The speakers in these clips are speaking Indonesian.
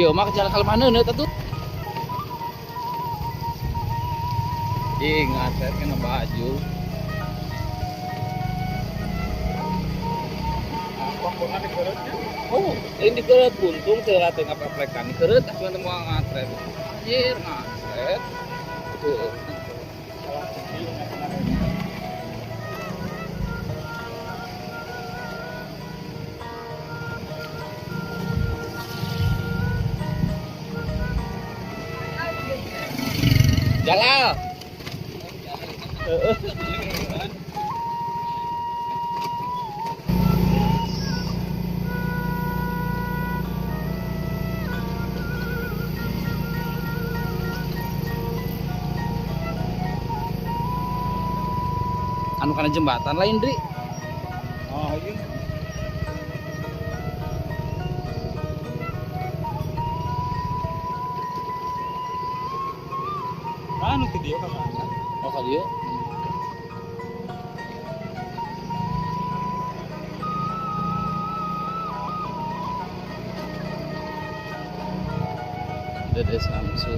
ieu mah jalan kalmaneun eta tuh. Ingat saya kena baju. Oh, ini dikeret buntung telat tengah paplekan dikeret tapi untuk mau ngatret. Anjir, ngatret. Tuh. Jalal. Anu kana jembatan lain, Dri. Oh, iya. Anu ke dia ka mana? Oh, ka dieu. Dedes Samsu.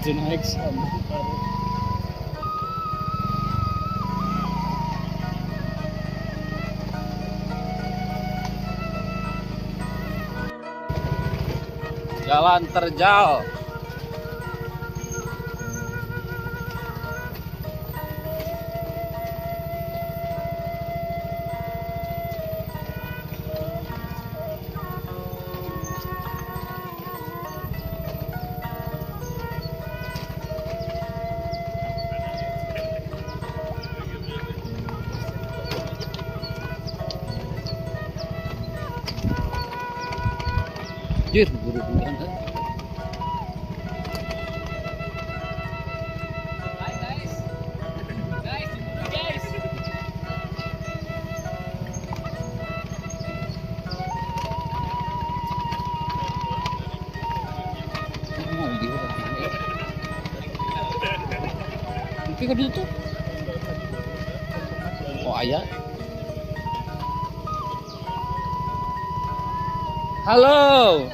Naik sama. Jalan terjal. Jir, buru-buruan kan. Hai guys. Guys. Oh, dia udah. Mungkin kok ditutup. Oh, ayah. Halo.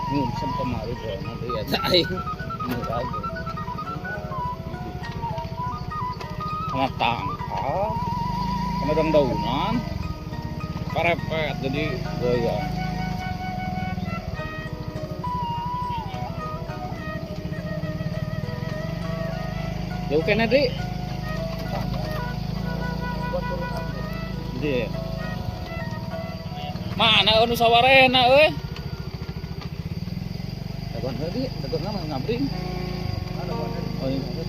Minsan kemarin doang nanti ya aing murah aja sama tangkal sama daun-daunan parepet jadi goyang jauh kena Dri jadi mana anu sawarena euy dagon tadi, dagon nama ngabring. Oh ini.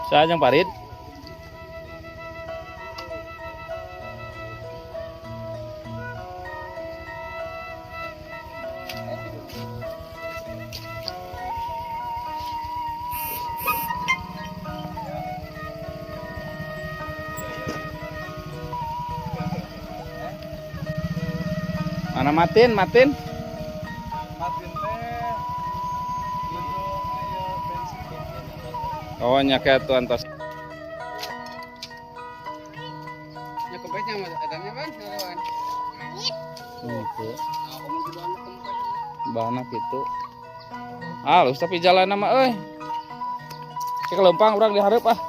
Saya yang parit. Mana Matin? Matin teh ujung ayo Kawannya kayak tuan tos. Ya kempesnya mas, adanya kan? Nalawan. Itu. Aku mau doang kempes. Banak itu. Halus tapi jalan nama euy. Cek lempang urang dihareup ah.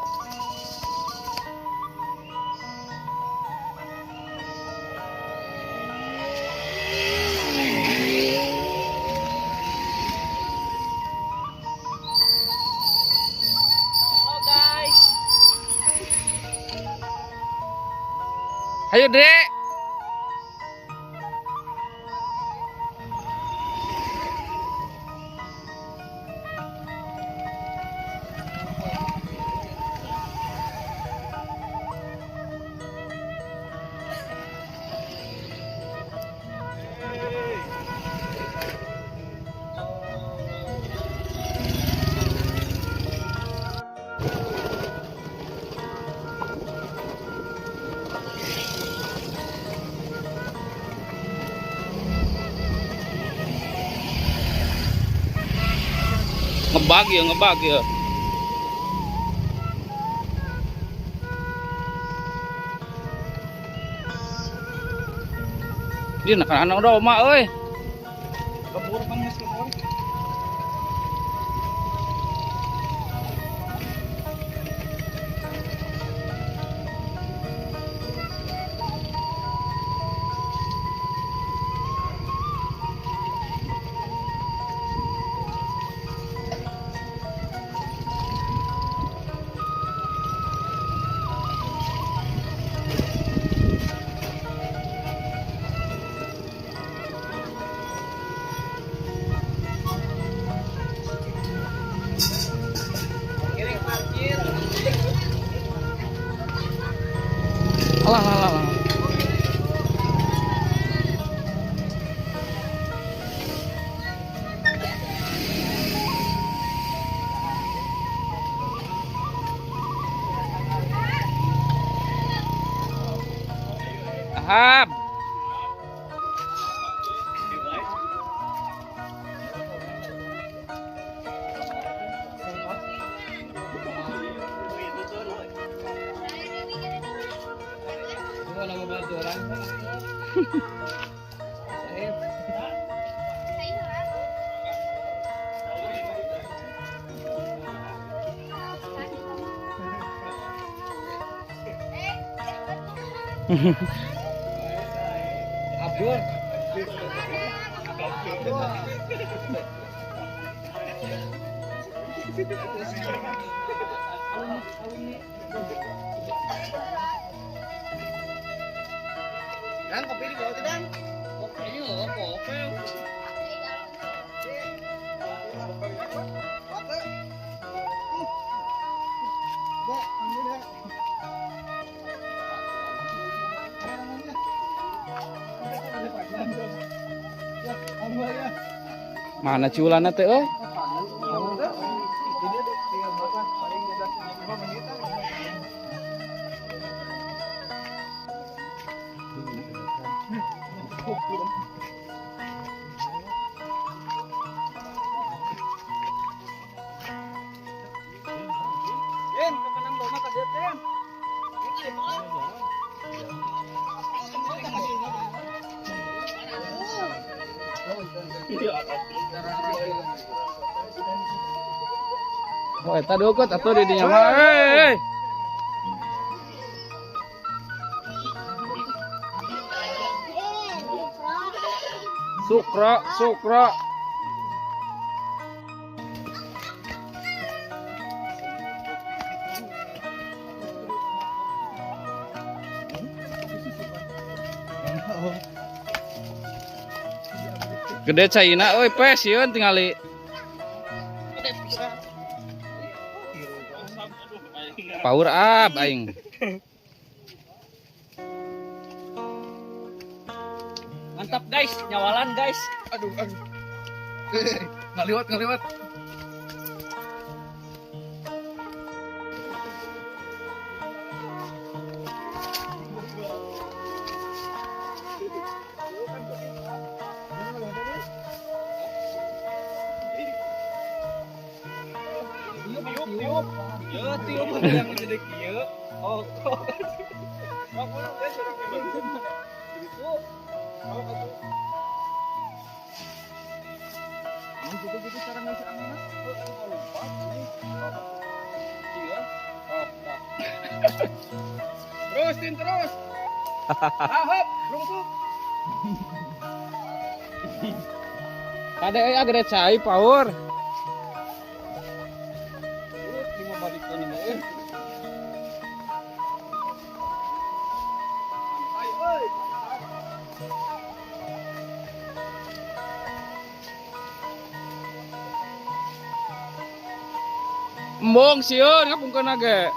Halo guys. Ayo, Dek. Ngebag ya. Dia anak Roma euy. Kebur kan mas kebur. Kiring parkir. Alah alah alah. Ahab. Gua nama bantu orang. Saya Abdur. Dan kopi di bawah dan. Kopinya apa? Kopi. Mana ciulanna teh euy? Den, kekenang dona ka dieu, Den. Oh, eta deukut atuh di dinya mah. Hei. Sukra. Gede China euy pes yeun tingali. Power up aing. Mantap guys, nyawalan guys. Aduh. Ngaliwat. Tiup. Ya, tiyo ba yang jadi kieu? Oh, kok. Bang, mana ya orang ini? Gitu. Oh, gitu. Emang gitu-gitu cara ngasih angin? Oh, kalau lompat ini. Iya. Oh, tak. Terus, Tin, terus. Hop, rungkuk. Ada agak cai power. Lima balik ke lima. Embong sieun ngapungkeun ge.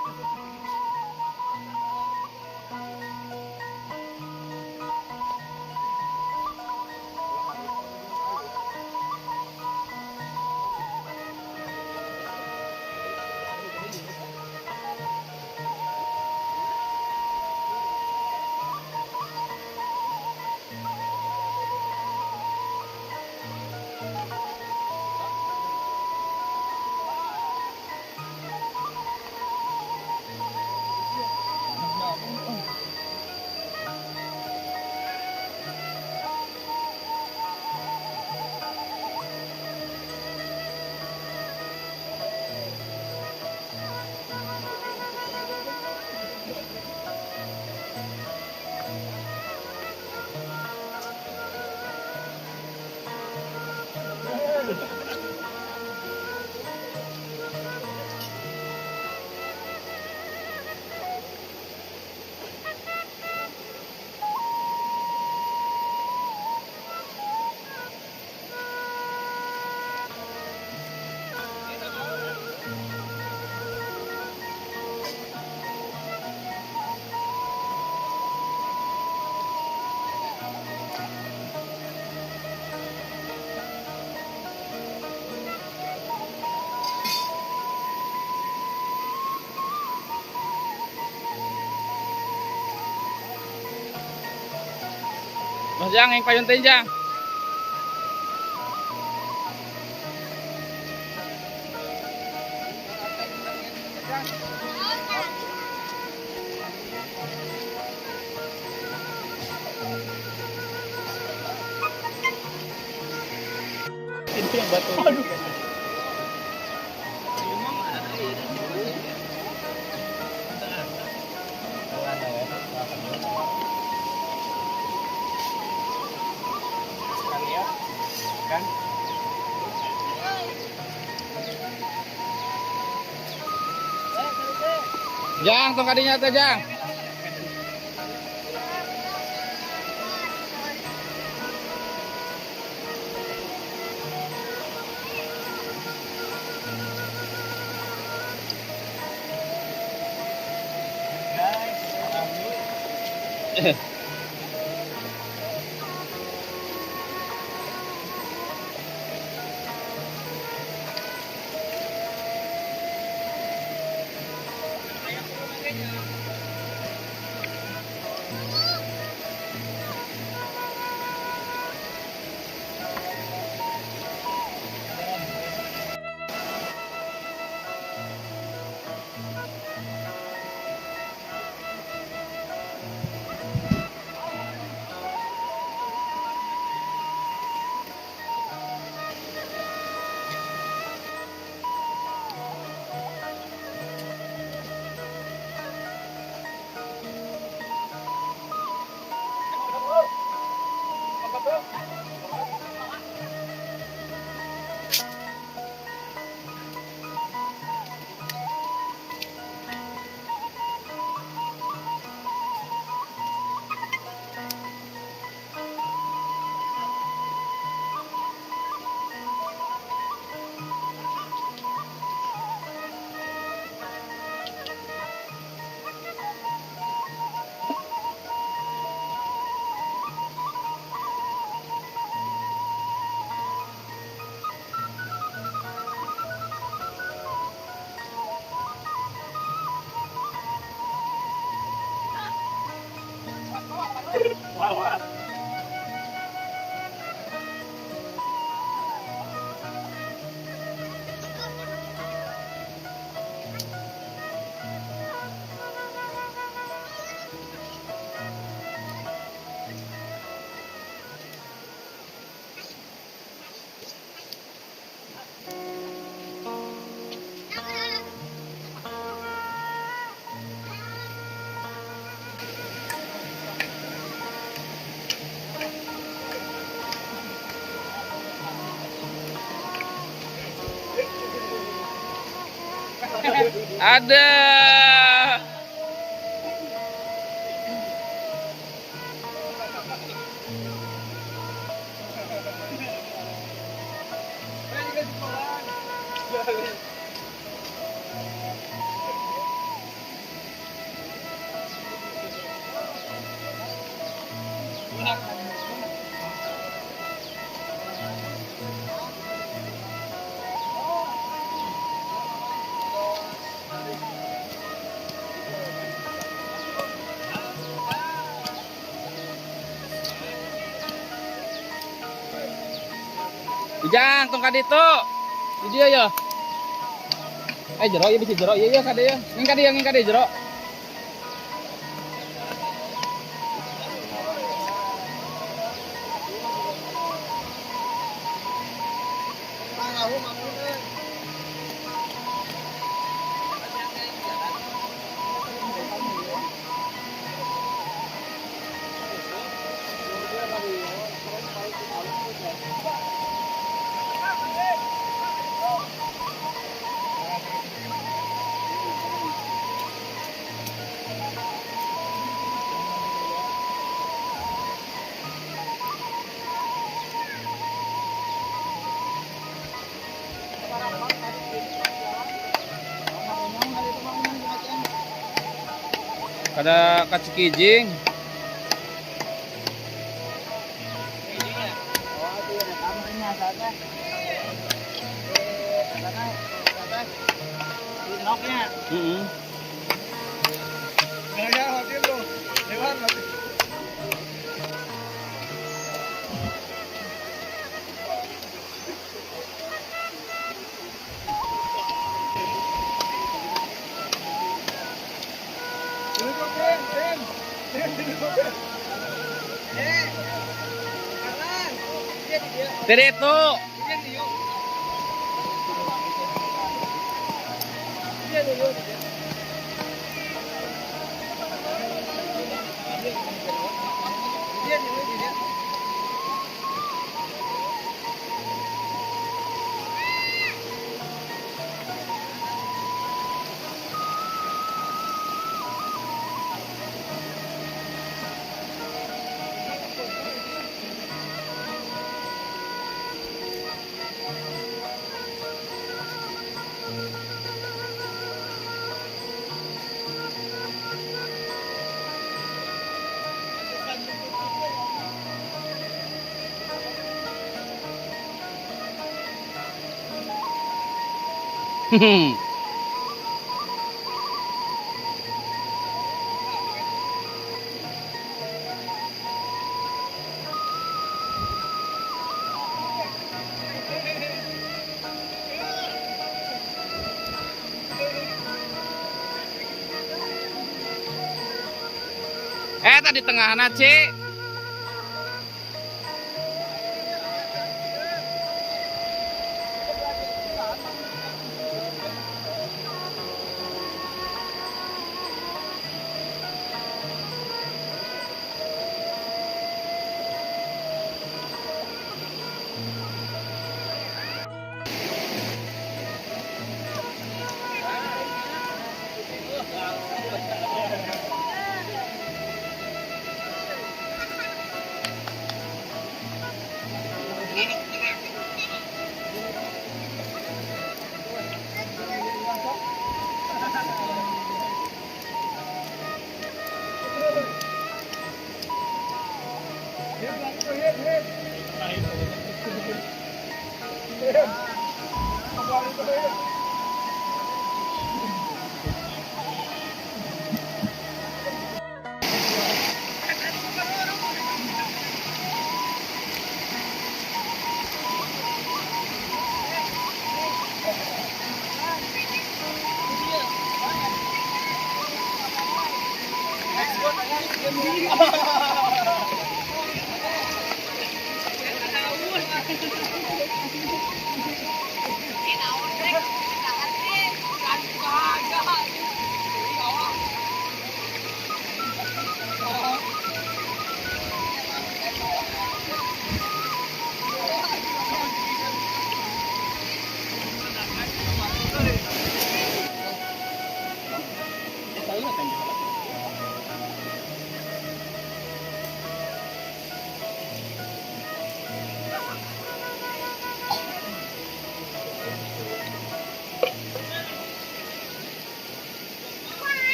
Mas Jang yang payun teh Jang. Itu yang batu. Aduh. Kan? Jang tong kadinya teh Jang. Ada. Ujang, tong kade itu. Di dia ya. Jero ya bisa jero. Iya kade ya. Nging kade jero. Kada kacikijing. Tiri itu. Tadi tengah Cik.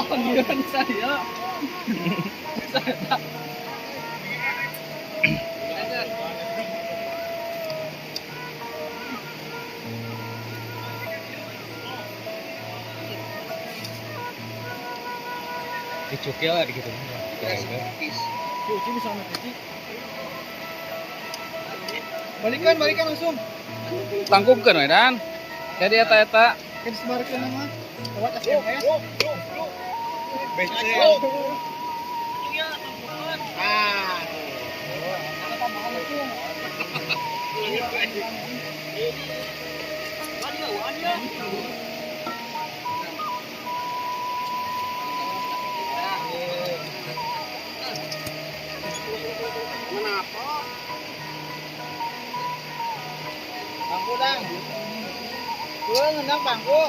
Panggilan saya. Dicukil lah gitu. Cuci bisa cuci. Balikan langsung. Tangkumkeun we dan. Jadi eta-eta. Kan disebarkan nama. Lewat SMS. Becek. Ah. Bangku dang. Gua ngendang bangku.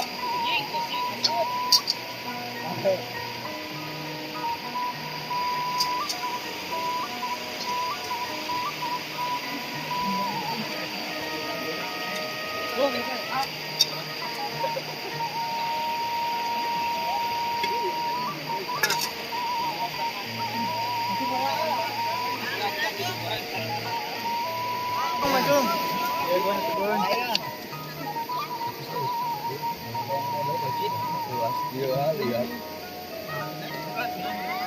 Macam. Ya gua turun. Lihat.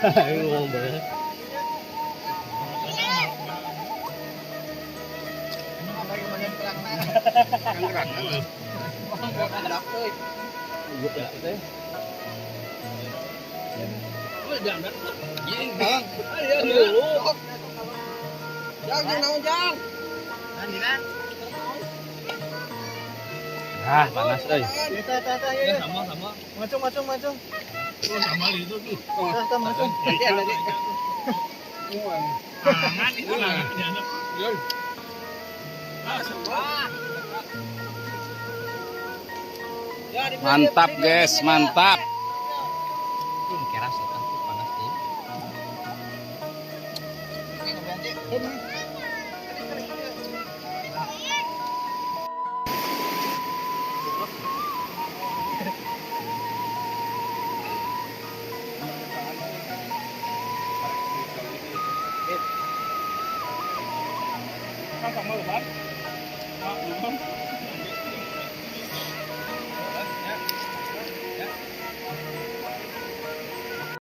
Ngomong banget. Ah, panas euy. Sama. Macam. Oh, sama itu tuh. Macam. Tangan itu tangan di anak. Mantap, guys, mantap. Keras ya, panas nih. Kan sama lu, Bang.